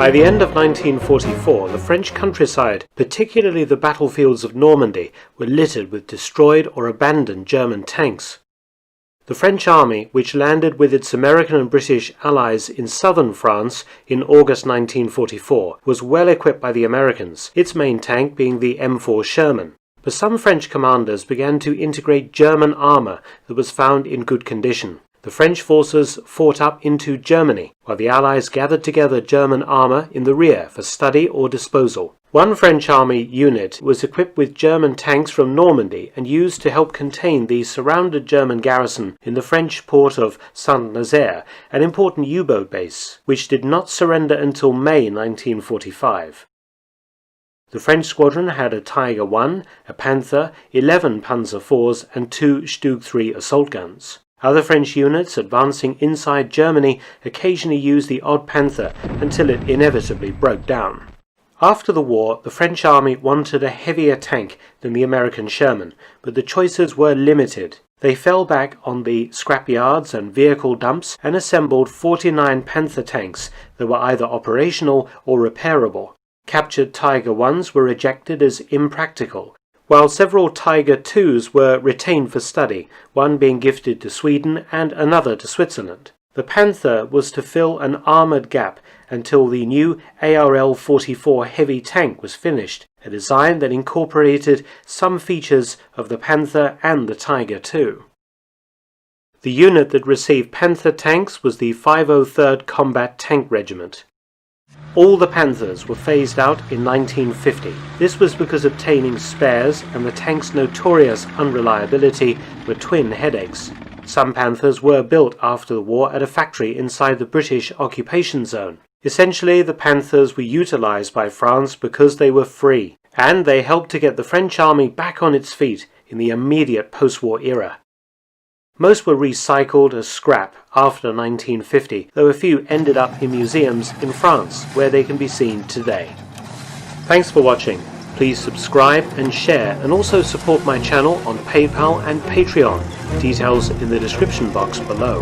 By the end of 1944, the French countryside, particularly the battlefields of Normandy, were littered with destroyed or abandoned German tanks. The French army, which landed with its American and British allies in southern France in August 1944, was well equipped by the Americans, its main tank being the M4 Sherman. But some French commanders began to integrate German armour that was found in good condition. The French forces fought up into Germany, while the Allies gathered together German armour in the rear for study or disposal. One French army unit was equipped with German tanks from Normandy and used to help contain the surrounded German garrison in the French port of Saint-Nazaire, an important U-boat base, which did not surrender until May 1945. The French squadron had a Tiger I, a Panther, 11 Panzer IVs and 2 Stug 3 assault guns. Other French units advancing inside Germany occasionally used the odd Panther until it inevitably broke down. After the war, the French army wanted a heavier tank than the American Sherman, but the choices were limited. They fell back on the scrapyards and vehicle dumps and assembled 49 Panther tanks that were either operational or repairable. Captured Tiger Is were rejected as impractical, while several Tiger IIs were retained for study, one being gifted to Sweden and another to Switzerland. The Panther was to fill an armoured gap until the new ARL-44 heavy tank was finished, a design that incorporated some features of the Panther and the Tiger II. The unit that received Panther tanks was the 503rd Combat Tank Regiment. All the Panthers were phased out in 1950. This was because obtaining spares and the tank's notorious unreliability were twin headaches. Some Panthers were built after the war at a factory inside the British occupation zone. Essentially, the Panthers were utilised by France because they were free, and they helped to get the French army back on its feet in the immediate post-war era. Most were recycled as scrap after 1950, though a few ended up in museums in France, where they can be seen today. Thanks for watching. Please subscribe and share, and also support my channel on PayPal and Patreon. Details in the description box below.